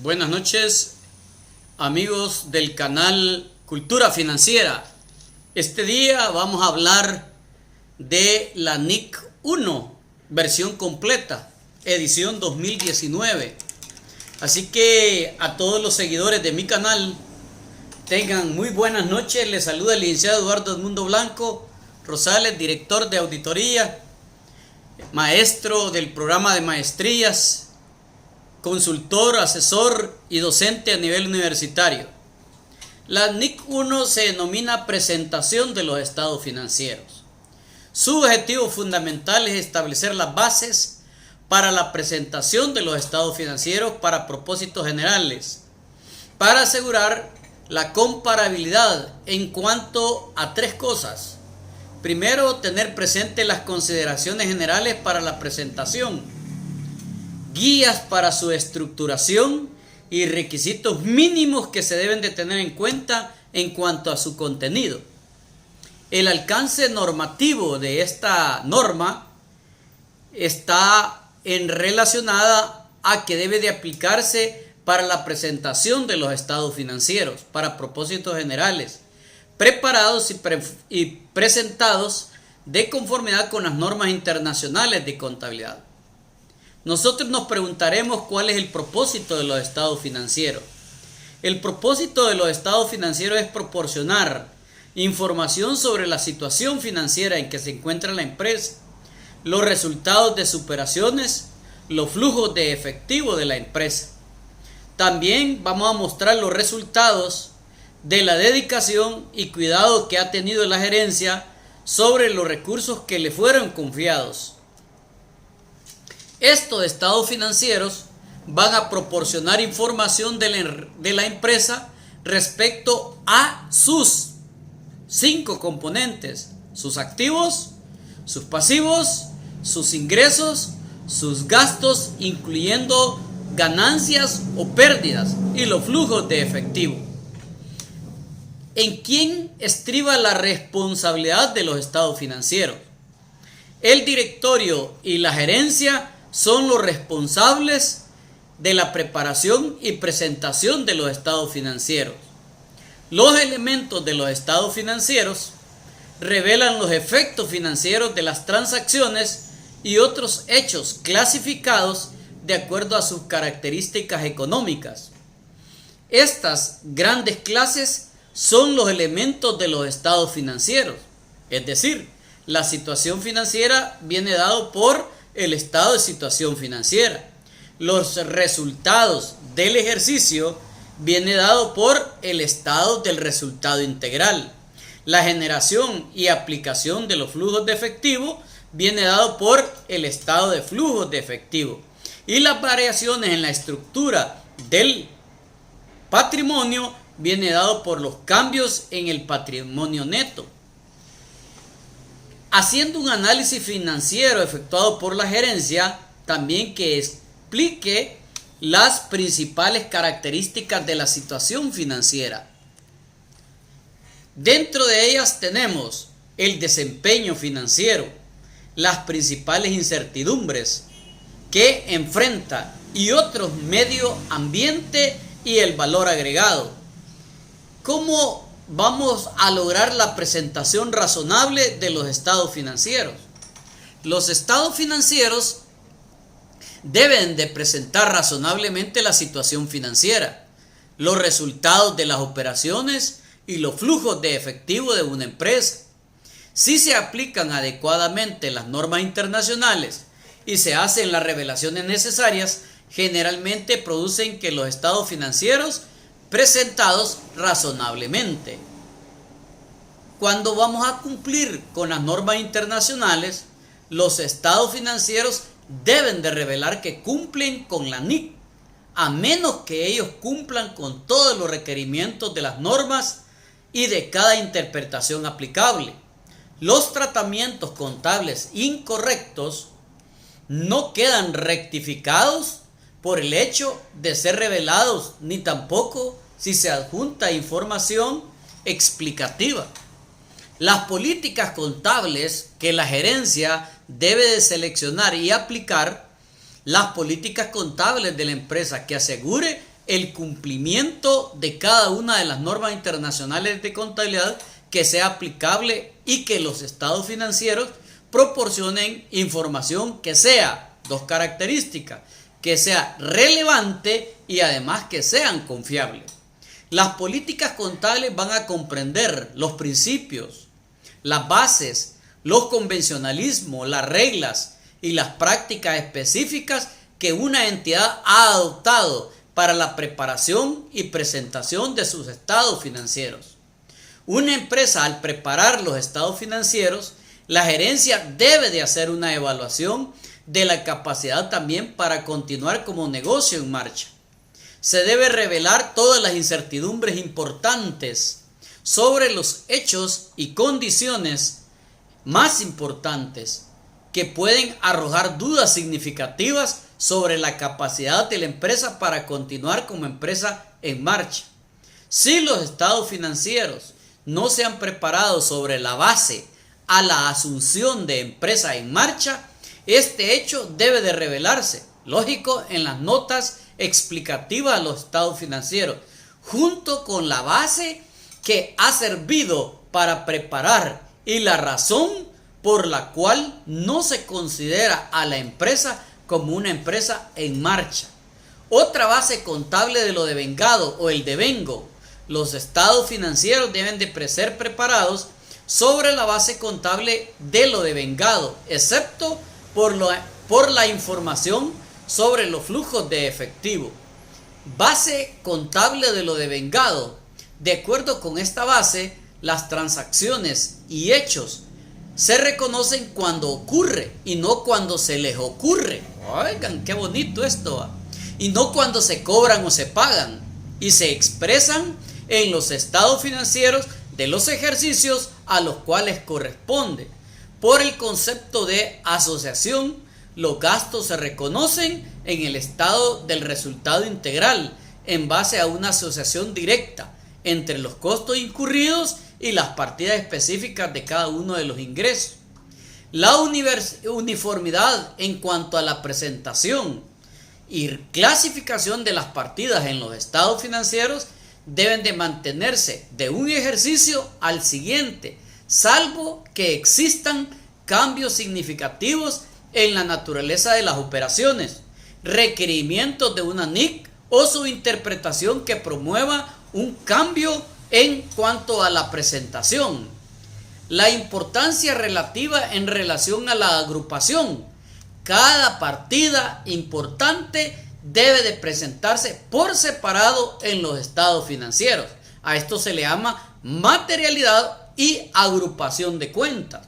Buenas noches, amigos del canal Cultura Financiera. Este día vamos a hablar de la NIC 1, versión completa, edición 2019. Así que a todos los seguidores de mi canal, tengan muy buenas noches. Les saluda el licenciado Eduardo Edmundo Blanco Rosales, director de auditoría, maestro del programa de maestrías, consultor, asesor y docente a nivel universitario. La NIC 1 se denomina presentación de los estados financieros. Su objetivo fundamental es establecer las bases para la presentación de los estados financieros para propósitos generales, para asegurar la comparabilidad en cuanto a tres cosas. Primero, tener presente las consideraciones generales para la presentación, guías para su estructuración y requisitos mínimos que se deben de tener en cuenta en cuanto a su contenido. El alcance normativo de esta norma está relacionada a que debe de aplicarse para la presentación de los estados financieros para propósitos generales, preparados y presentados de conformidad con las normas internacionales de contabilidad. Nosotros nos preguntaremos cuál es el propósito de los estados financieros. El propósito de los estados financieros es proporcionar información sobre la situación financiera en que se encuentra la empresa, los resultados de sus operaciones, los flujos de efectivo de la empresa. También vamos a mostrar los resultados de la dedicación y cuidado que ha tenido la gerencia sobre los recursos que le fueron confiados. Estos estados financieros van a proporcionar información de la empresa respecto a sus 5 componentes: sus activos, sus pasivos, sus ingresos, sus gastos, incluyendo ganancias o pérdidas, y los flujos de efectivo. ¿En quién estriba la responsabilidad de los estados financieros? El directorio y la gerencia son los responsables de la preparación y presentación de los estados financieros. Los elementos de los estados financieros revelan los efectos financieros de las transacciones y otros hechos clasificados de acuerdo a sus características económicas. Estas grandes clases son los elementos de los estados financieros, es decir, la situación financiera viene dado por el estado de situación financiera. Los resultados del ejercicio viene dado por el estado del resultado integral. La generación y aplicación de los flujos de efectivo viene dado por el estado de flujos de efectivo. Y las variaciones en la estructura del patrimonio viene dado por los cambios en el patrimonio neto. Haciendo un análisis financiero efectuado por la gerencia, también que explique las principales características de la situación financiera. Dentro de ellas tenemos el desempeño financiero, las principales incertidumbres que enfrenta y otros: medio ambiente y el valor agregado. ¿Cómo vamos a lograr la presentación razonable de los estados financieros? Los estados financieros deben de presentar razonablemente la situación financiera, los resultados de las operaciones y los flujos de efectivo de una empresa. Si se aplican adecuadamente las normas internacionales y se hacen las revelaciones necesarias, generalmente producen que los estados financieros presentados razonablemente. Cuando vamos a cumplir con las normas internacionales, los estados financieros deben de revelar que cumplen con la NIC, a menos que ellos cumplan con todos los requerimientos de las normas y de cada interpretación aplicable. Los tratamientos contables incorrectos no quedan rectificados por el hecho de ser revelados, ni tampoco si se adjunta información explicativa. Las políticas contables que la gerencia debe de seleccionar y aplicar, las políticas contables de la empresa que asegure el cumplimiento de cada una de las normas internacionales de contabilidad que sea aplicable y que los estados financieros proporcionen información que sea, dos características, que sea relevante y además que sean confiables. Las políticas contables van a comprender los principios, las bases, los convencionalismos, las reglas y las prácticas específicas que una entidad ha adoptado para la preparación y presentación de sus estados financieros. Una empresa, al preparar los estados financieros, la gerencia debe de hacer una evaluación de la capacidad también para continuar como negocio en marcha. Se debe revelar todas las incertidumbres importantes sobre los hechos y condiciones más importantes que pueden arrojar dudas significativas sobre la capacidad de la empresa para continuar como empresa en marcha. Si los estados financieros no se han preparado sobre la base a la asunción de empresa en marcha, este hecho debe de revelarse, lógico, en las notas explicativas a los estados financieros, junto con la base que ha servido para preparar y la razón por la cual no se considera a la empresa como una empresa en marcha. Otra base contable de lo devengado o el devengo. Los estados financieros deben de ser preparados sobre la base contable de lo devengado, excepto por la información sobre los flujos de efectivo. Base contable de lo devengado. De acuerdo con esta base, las transacciones y hechos se reconocen cuando ocurre y no cuando se les ocurre. Oigan, qué bonito esto. Y no cuando se cobran o se pagan. Y se expresan en los estados financieros de los ejercicios a los cuales corresponde. Por el concepto de asociación, los gastos se reconocen en el estado del resultado integral en base a una asociación directa entre los costos incurridos y las partidas específicas de cada uno de los ingresos. La uniformidad en cuanto a la presentación y clasificación de las partidas en los estados financieros deben de mantenerse de un ejercicio al siguiente, salvo que existan cambios significativos en la naturaleza de las operaciones, requerimientos de una NIC o su interpretación que promueva un cambio en cuanto a la presentación. La importancia relativa en relación a la agrupación. Cada partida importante debe de presentarse por separado en los estados financieros. A esto se le llama materialidad y agrupación de cuentas.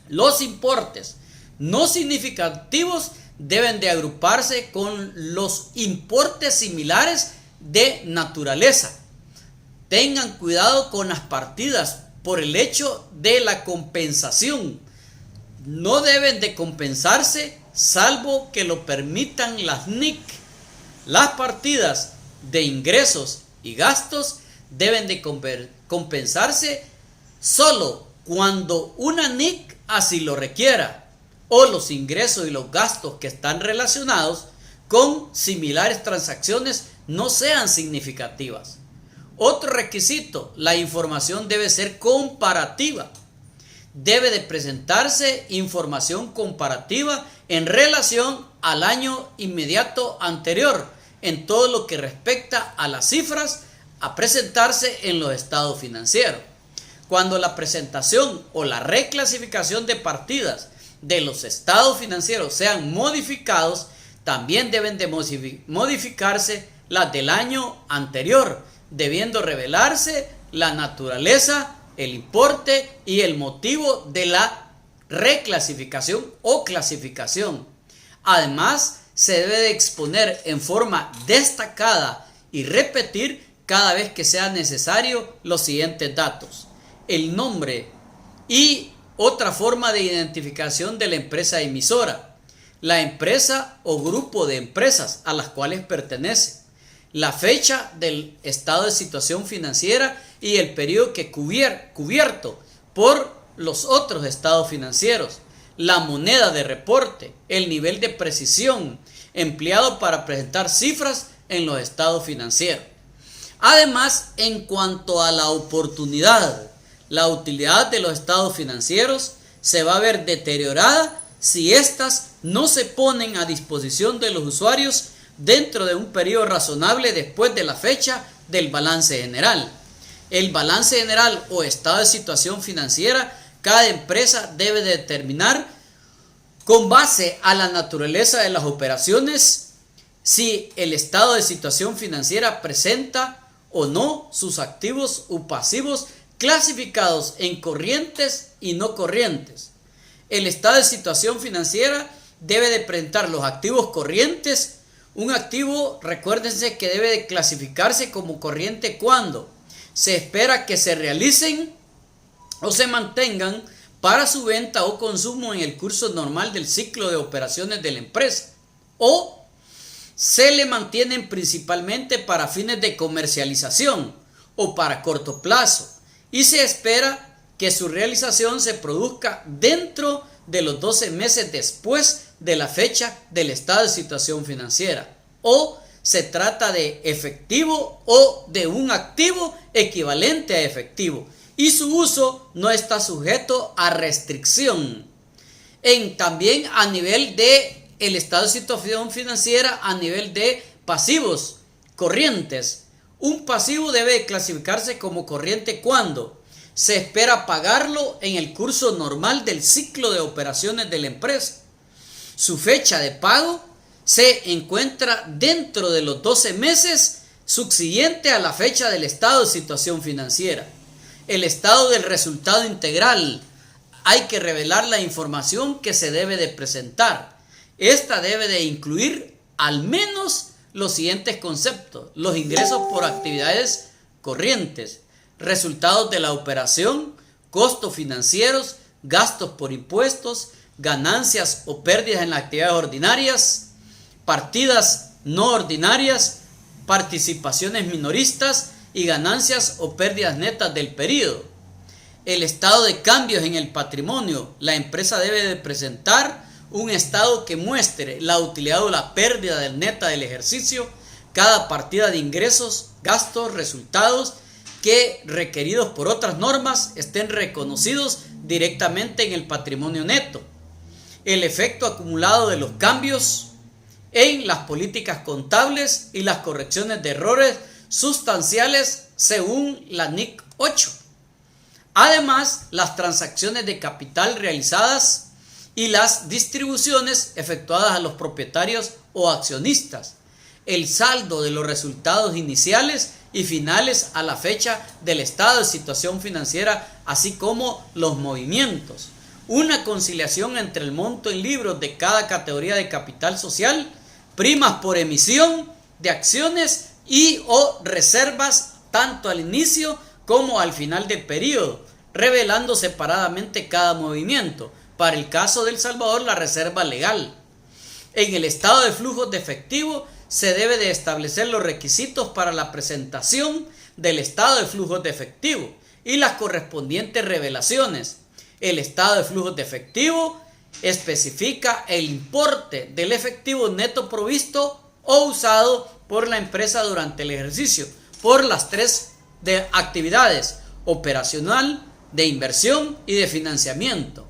Los importes no significativos deben de agruparse con los importes similares de naturaleza. Tengan cuidado con las partidas por el hecho de la compensación. No deben de compensarse salvo que lo permitan las NIC. Las partidas de ingresos y gastos deben de compensarse solo cuando una NIC así lo requiera, o los ingresos y los gastos que están relacionados con similares transacciones no sean significativas. Otro requisito, la información debe ser comparativa. Debe de presentarse información comparativa en relación al año inmediato anterior en todo lo que respecta a las cifras a presentarse en los estados financieros. Cuando la presentación o la reclasificación de partidas de los estados financieros sean modificados, también deben de modificarse las del año anterior, debiendo revelarse la naturaleza, el importe y el motivo de la reclasificación o clasificación. Además, se debe de exponer en forma destacada y repetir cada vez que sea necesario los siguientes datos: el nombre y otra forma de identificación de la empresa emisora, la empresa o grupo de empresas a las cuales pertenece, la fecha del estado de situación financiera y el periodo que cubierto por los otros estados financieros, la moneda de reporte, el nivel de precisión empleado para presentar cifras en los estados financieros. Además, en cuanto a la oportunidad, la utilidad de los estados financieros se va a ver deteriorada si éstas no se ponen a disposición de los usuarios dentro de un periodo razonable después de la fecha del balance general. El balance general o estado de situación financiera, cada empresa debe determinar con base a la naturaleza de las operaciones si el estado de situación financiera presenta o no sus activos o pasivos clasificados en corrientes y no corrientes. El estado de situación financiera debe de presentar los activos corrientes. Un activo, recuérdense que debe de clasificarse como corriente cuando se espera que se realicen o se mantengan para su venta o consumo en el curso normal del ciclo de operaciones de la empresa, o se le mantienen principalmente para fines de comercialización o para corto plazo, y se espera que su realización se produzca dentro de los 12 meses después de la fecha del estado de situación financiera, o se trata de efectivo o de un activo equivalente a efectivo y su uso no está sujeto a restricción. También a nivel de el estado de situación financiera, a nivel de pasivos corrientes, un pasivo debe clasificarse como corriente cuando se espera pagarlo en el curso normal del ciclo de operaciones de la empresa. Su fecha de pago se encuentra dentro de los 12 meses subsiguiente a la fecha del estado de situación financiera. El estado del resultado integral. Hay que revelar la información que se debe de presentar. Esta debe de incluir al menos los siguientes conceptos: los ingresos por actividades corrientes, resultados de la operación, costos financieros, gastos por impuestos, ganancias o pérdidas en las actividades ordinarias, partidas no ordinarias, participaciones minoristas y ganancias o pérdidas netas del periodo. El estado de cambios en el patrimonio. La empresa debe de presentar un estado que muestre la utilidad o la pérdida del neta del ejercicio, cada partida de ingresos, gastos, resultados que requeridos por otras normas estén reconocidos directamente en el patrimonio neto. El efecto acumulado de los cambios en las políticas contables y las correcciones de errores sustanciales según la NIC 8. Además, las transacciones de capital realizadas y las distribuciones efectuadas a los propietarios o accionistas. El saldo de los resultados iniciales y finales a la fecha del estado de situación financiera, así como los movimientos. Una conciliación entre el monto en libros de cada categoría de capital social, primas por emisión de acciones y o reservas tanto al inicio como al final del periodo, revelando separadamente cada movimiento. Para el caso de El Salvador, la reserva legal. En el estado de flujos de efectivo se debe de establecer los requisitos para la presentación del estado de flujos de efectivo y las correspondientes revelaciones. El estado de flujos de efectivo especifica el importe del efectivo neto provisto o usado por la empresa durante el ejercicio por las tres actividades: operacional, de inversión y de financiamiento.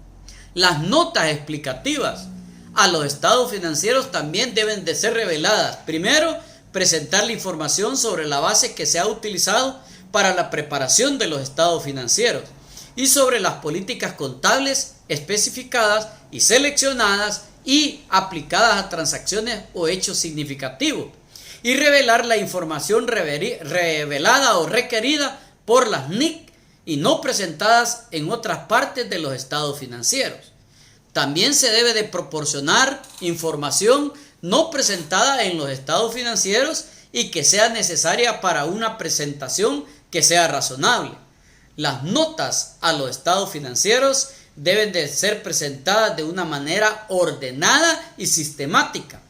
Las notas explicativas a los estados financieros también deben de ser reveladas. Primero, presentar la información sobre la base que se ha utilizado para la preparación de los estados financieros y sobre las políticas contables especificadas y seleccionadas y aplicadas a transacciones o hechos significativos, y revelar la información revelada o requerida por las NIC y no presentadas en otras partes de los estados financieros. También se debe de proporcionar información no presentada en los estados financieros y que sea necesaria para una presentación que sea razonable. Las notas a los estados financieros deben de ser presentadas de una manera ordenada y sistemática.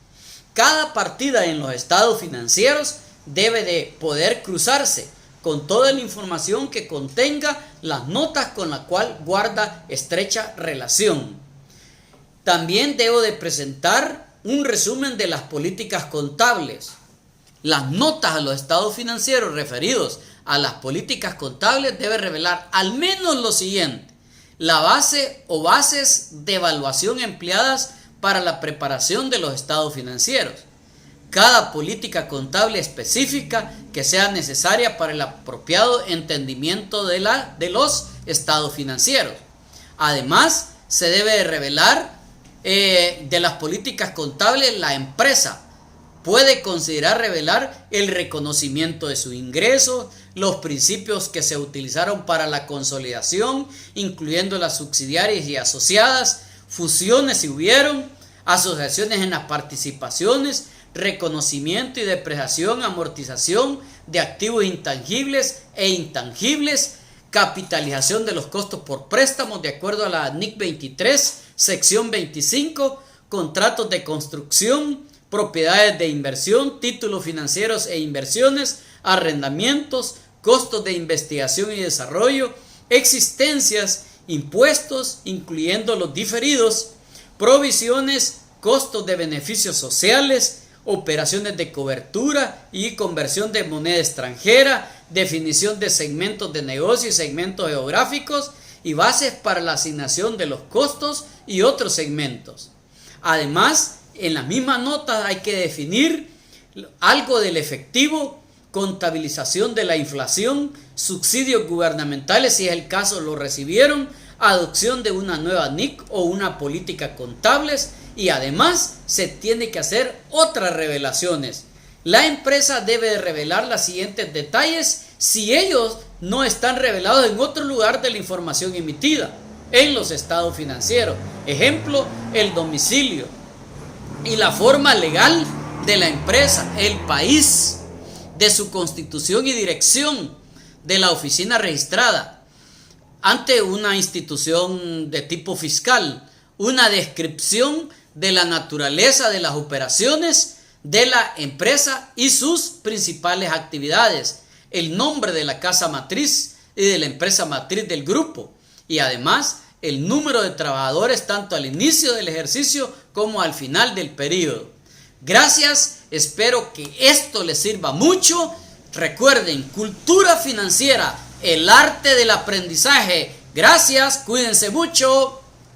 Cada partida en los estados financieros debe de poder cruzarse con toda la información que contenga las notas con la cual guarda estrecha relación. También debo de presentar un resumen de las políticas contables, las notas a los estados financieros referidos a las políticas contables debe revelar al menos lo siguiente: la base o bases de evaluación empleadas para la preparación de los estados financieros, cada política contable específica que sea necesaria para el apropiado entendimiento de los estados financieros. Además, se debe revelar de las políticas contables. La empresa puede considerar revelar el reconocimiento de sus ingresos, los principios que se utilizaron para la consolidación, incluyendo las subsidiarias y asociadas, fusiones si hubieron, asociaciones en las participaciones, reconocimiento y depreciación, amortización de activos intangibles e intangibles, capitalización de los costos por préstamos de acuerdo a la NIC 23, sección 25, contratos de construcción, propiedades de inversión, títulos financieros e inversiones, arrendamientos, costos de investigación y desarrollo, existencias, impuestos, incluyendo los diferidos, provisiones, costos de beneficios sociales, operaciones de cobertura y conversión de moneda extranjera, definición de segmentos de negocio y segmentos geográficos y bases para la asignación de los costos y otros segmentos. Además, en las mismas notas hay que definir algo del efectivo, contabilización de la inflación, subsidios gubernamentales si es el caso lo recibieron, adopción de una nueva NIC o una política contables, y además se tiene que hacer otras revelaciones. La empresa debe revelar los siguientes detalles si ellos no están revelados en otro lugar de la información emitida en los estados financieros. Ejemplo, el domicilio y la forma legal de la empresa, el país de su constitución y dirección de la oficina registrada ante una institución de tipo fiscal, una descripción de la naturaleza de las operaciones de la empresa y sus principales actividades, el nombre de la casa matriz y de la empresa matriz del grupo, y además el número de trabajadores tanto al inicio del ejercicio como al final del periodo. Gracias, espero que esto les sirva mucho. Recuerden, cultura financiera, el arte del aprendizaje. Gracias, cuídense mucho.